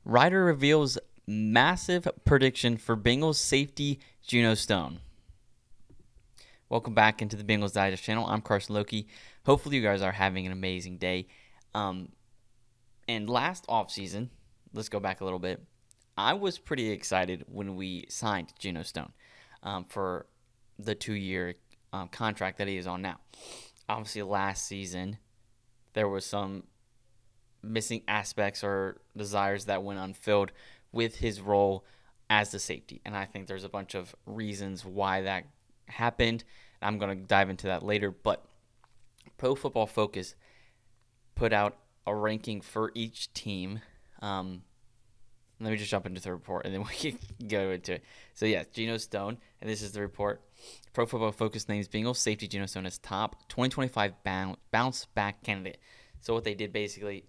Ryder reveals massive prediction for Bengals safety Gino Stone. Welcome back into the Bengals Digest channel. I'm Carson Lokey. Hopefully you guys are having an amazing day. And last offseason, let's go back a little bit, I was pretty excited when we signed Gino Stone for the 2-year contract that he is on now. Obviously last season, there was some missing aspects or desires that went unfilled with his role as the safety. And I think there's a bunch of reasons why that happened. I'm going to dive into that later. But Pro Football Focus put out a ranking for each team. Let me just jump into the report and then we can go into it. So, yeah, Gino Stone, and this is the report. Pro Football Focus names Bengals safety Gino Stone as top 2025 bounce back candidate. So what they did basically,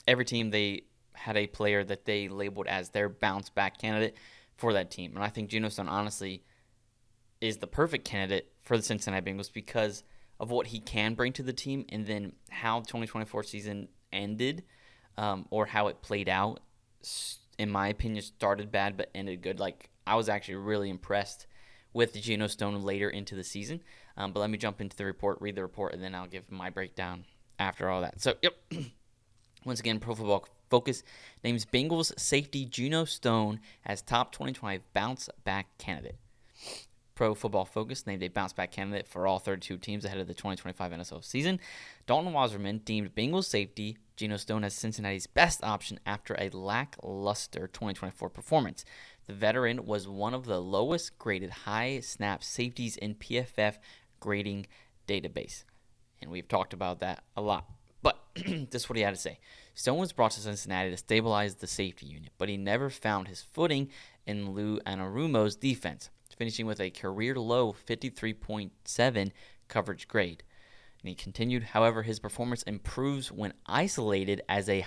every team they had a player that they labeled as their bounce back candidate for that team. And I think Gino Stone honestly is the perfect candidate for the Cincinnati Bengals because of what he can bring to the team and then how the 2024 season ended or how it played out. In my opinion, started bad but ended good. Like, I was actually really impressed with Gino Stone later into the season. But let me jump into the report, read the report, and then I'll give my breakdown after all that. So, yep. Once again, Pro Football Focus names Bengals safety Gino Stone as top 2025 bounce back candidate. Pro Football Focus named a bounce back candidate for all 32 teams ahead of the 2025 NFL season. Dalton Wasserman deemed Bengals safety Gino Stone as Cincinnati's best option after a lackluster 2024 performance. The veteran was one of the lowest graded high snap safeties in PFF grading database. And we've talked about that a lot. But this is what he had to say. Stone was brought to Cincinnati to stabilize the safety unit, but he never found his footing in Lou Anarumo's defense, finishing with a career-low 53.7 coverage grade. And he continued, however, his performance improves when isolated as a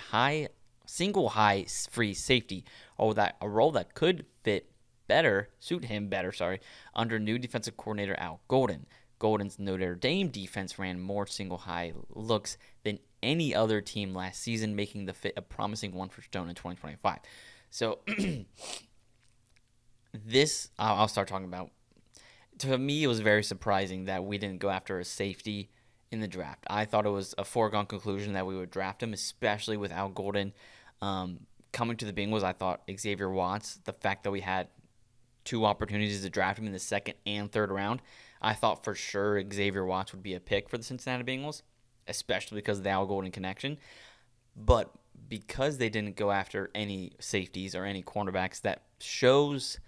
single high free safety, or that a role that could suit him better, under new defensive coordinator Al Golden. Golden's Notre Dame defense ran more single high looks than any other team last season, making the fit a promising one for Stone in 2025. So this, I'll start talking about. To me, it was very surprising that we didn't go after a safety in the draft. I thought it was a foregone conclusion that we would draft him, especially with Al Golden coming to the Bengals. I thought Xavier Watts, the fact that we had 2 opportunities to draft him in the 2nd and 3rd round, I thought for sure Xavier Watts would be a pick for the Cincinnati Bengals, especially because of the Al Golden connection. But because they didn't go after any safeties or any cornerbacks, that shows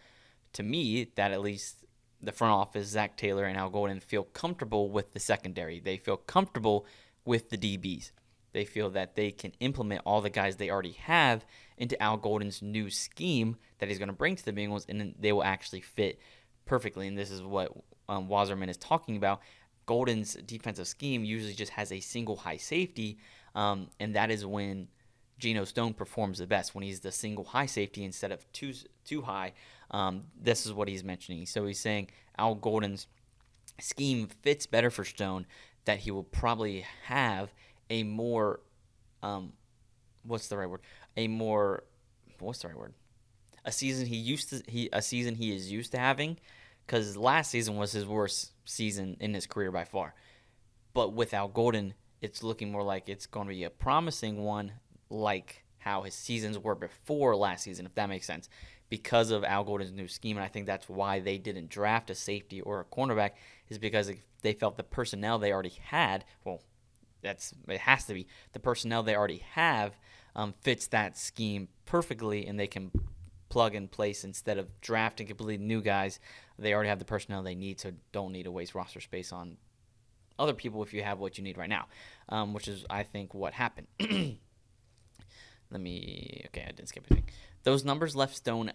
to me that at least the front office, Zach Taylor and Al Golden, feel comfortable with the secondary. They feel comfortable with the DBs. They feel that they can implement all the guys they already have into Al Golden's new scheme that he's going to bring to the Bengals, and then they will actually fit perfectly. And this is what Wasserman is talking about. Golden's defensive scheme usually just has a single high safety, and that is when Gino Stone performs the best, when he's the single high safety instead of too high. This is what he's mentioning. So he's saying Al Golden's scheme fits better for Stone, that he will probably have a more a season he is used to having, because last season was his worst season in his career by far. But with Al Golden, it's looking more like it's going to be a promising one, like how his seasons were before last season, if that makes sense, because of Al Golden's new scheme. And I think that's why they didn't draft a safety or a cornerback, is because they felt the personnel they already had, it has to be the personnel they already have fits that scheme perfectly, and they can plug and place instead of drafting completely new guys. They already have the personnel they need, so don't need to waste roster space on other people if you have what you need right now, which is, I think, what happened. I didn't skip anything. Those numbers left Stone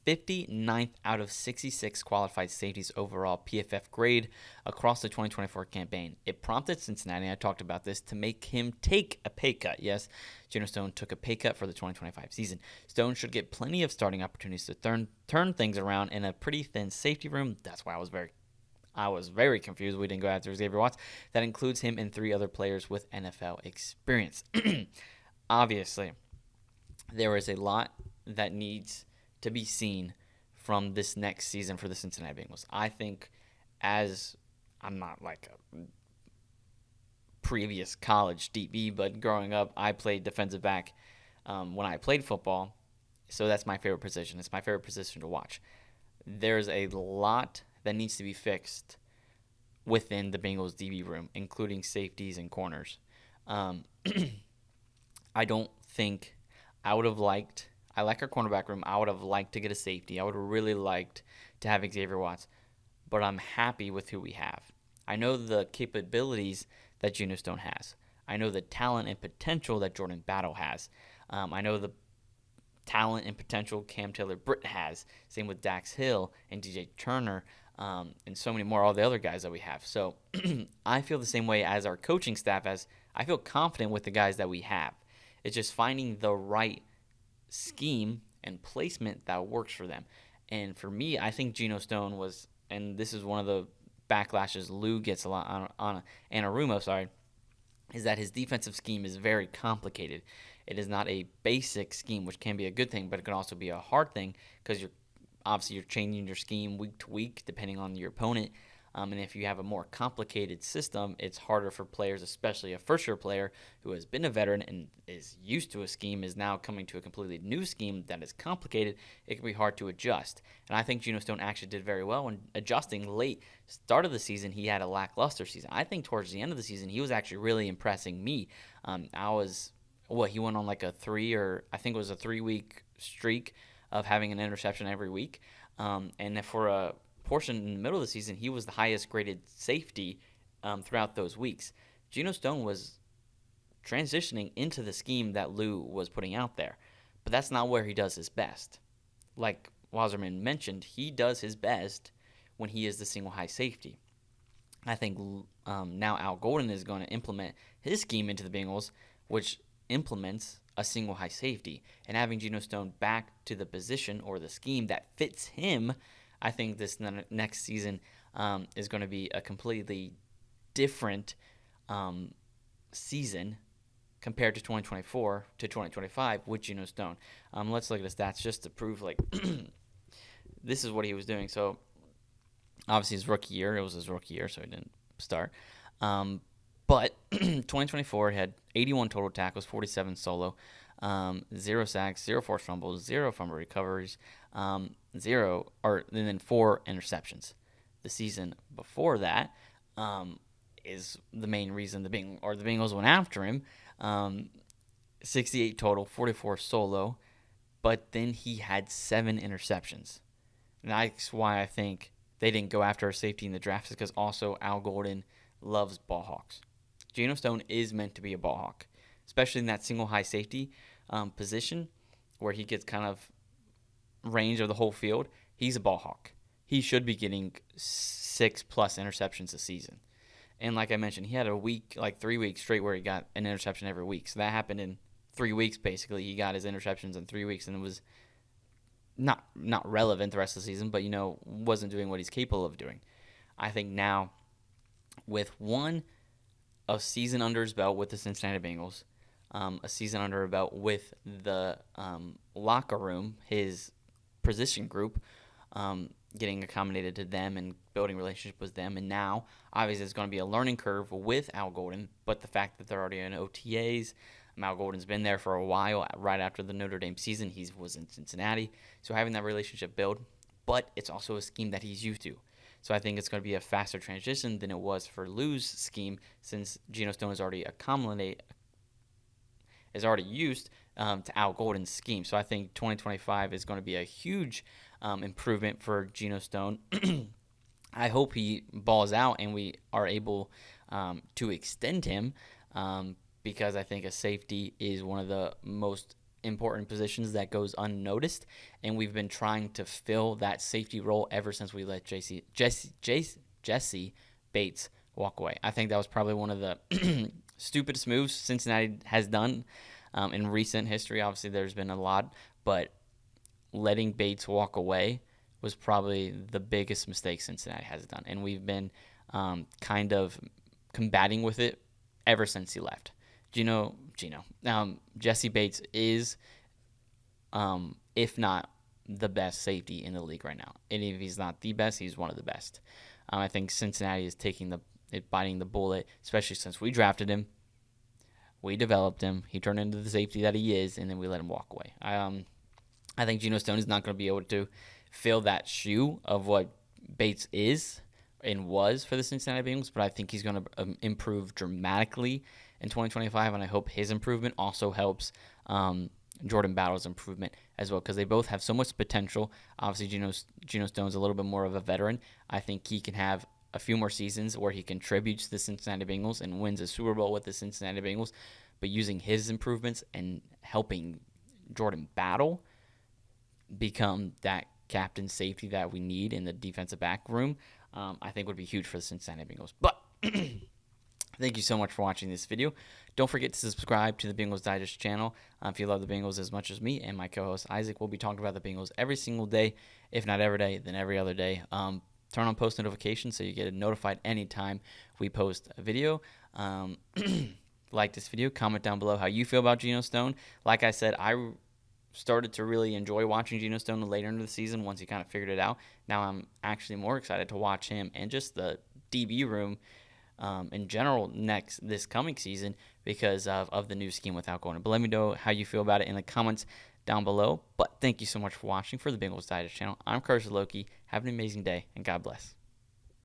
59th out of 66 qualified safeties overall PFF grade across the 2024 campaign. It prompted Cincinnati, I talked about this, to make him take a pay cut. Yes, Gino Stone took a pay cut for the 2025 season. Stone should get plenty of starting opportunities to turn things around in a pretty thin safety room. That's why I was very confused we didn't go after Xavier Watts. That includes him and 3 other players with NFL experience. Obviously, there is a lot that needs to be seen from this next season for the Cincinnati Bengals. I think, as I'm not like a previous college DB, but growing up, I played defensive back when I played football, so that's my favorite position. It's my favorite position to watch. There's a lot that needs to be fixed within the Bengals DB room, including safeties and corners. Um, I don't think I would have liked. I like our cornerback room. I would have liked to get a safety. I would have really liked to have Xavier Watts, but I'm happy with who we have. I know the capabilities that Gino Stone has. I know the talent and potential that Jordan Battle has. I know the talent and potential Cam Taylor-Britt has. Same with Dax Hill and DJ Turner, and so many more, all the other guys that we have. So I feel the same way as our coaching staff, as I feel confident with the guys that we have. It's just finding the right scheme and placement that works for them. And for me, I think Gino Stone was, and this is one of the backlashes Lou gets a lot on Anarumo, is that his defensive scheme is very complicated. It is not a basic scheme, which can be a good thing, but it can also be a hard thing because you're changing your scheme week to week depending on your opponent. And if you have a more complicated system, it's harder for players, especially a first-year player who has been a veteran and is used to a scheme, is now coming to a completely new scheme that is complicated. It can be hard to adjust. And I think Gino Stone actually did very well in adjusting late. Start of the season, he had a lackluster season. I think towards the end of the season, he was actually really impressing me. He went on like a 3-week streak of having an interception every week. And for a portion in the middle of the season, he was the highest graded safety throughout those weeks. Gino Stone was transitioning into the scheme that Lou was putting out there, but that's not where he does his best. Like Wasserman mentioned, he does his best when he is the single high safety. I think now Al Golden is going to implement his scheme into the Bengals, which implements a single high safety, and having Gino Stone back to the position or the scheme that fits him. I think this next season is going to be a completely different season compared to 2024 to 2025 with Gino Stone. Let's look at the stats just to prove this is what he was doing. So obviously his rookie year, it was his rookie year, so he didn't start. But 2024 he had 81 total tackles, 47 solo, 0 sacks, 0 forced fumbles, 0 fumble recoveries, and then 4 interceptions. The season before that is the main reason the Bengals went after him. 68 total, 44 solo, but then he had 7 interceptions. And that's why I think they didn't go after a safety in the draft, is because also Al Golden loves ball hawks. Gino Stone is meant to be a ball hawk, especially in that single high safety position where he gets kind of range of the whole field. He's a ball hawk. He should be getting 6+ interceptions a season. And like I mentioned, he had a week, like 3 weeks straight where he got an interception every week. So that happened in 3 weeks, basically. He got his interceptions in 3 weeks, and it was not relevant the rest of the season, but, wasn't doing what he's capable of doing. I think now, with a season under his belt with the Cincinnati Bengals, a season under her belt with the locker room, his position group, getting accommodated to them and building relationship with them. And now, obviously, it's going to be a learning curve with Al Golden, but the fact that they're already in OTAs, Al Golden's been there for a while. Right after the Notre Dame season, he was in Cincinnati. So having that relationship build, but it's also a scheme that he's used to. So I think it's going to be a faster transition than it was for Lou's scheme, since Gino Stone is already used to Al Golden's scheme. So I think 2025 is going to be a huge improvement for Gino Stone. I hope he balls out and we are able to extend him, because I think a safety is one of the most important positions that goes unnoticed, and we've been trying to fill that safety role ever since we let Jesse Bates walk away. I think that was probably one of the stupidest moves Cincinnati has done in recent history. Obviously, there's been a lot, but letting Bates walk away was probably the biggest mistake Cincinnati has done, and we've been kind of combating with it ever since he left. Jesse Bates is if not the best safety in the league right now. And if he's not the best, he's one of the best. I think Cincinnati is biting the bullet, especially since we drafted him. We developed him. He turned into the safety that he is, and then we let him walk away. I think Gino Stone is not going to be able to fill that shoe of what Bates is and was for the Cincinnati Bengals, but I think he's going to improve dramatically in 2025, and I hope his improvement also helps Jordan Battle's improvement as well, because they both have so much potential. Obviously, Gino Stone's a little bit more of a veteran. I think he can have a few more seasons where he contributes to the Cincinnati Bengals and wins a Super Bowl with the Cincinnati Bengals, but using his improvements and helping Jordan Battle become that captain safety that we need in the defensive back room, I think would be huge for the Cincinnati Bengals. But thank you so much for watching this video. Don't forget to subscribe to the Bengals Digest channel. If you love the Bengals as much as me and my co-host Isaac, we'll be talking about the Bengals every single day, if not every day, then every other day. Turn on post notifications so you get notified anytime we post a video. Like this video, comment down below how you feel about Gino Stone. Like I said, I started to really enjoy watching Gino Stone later into the season once he kind of figured it out. Now I'm actually more excited to watch him and just the DB room in general this coming season because of the new scheme without going. But let me know how you feel about it in the comments down below. But thank you so much for watching for the Bengals Digest channel. I'm Carson Lokey. Have an amazing day, and God bless.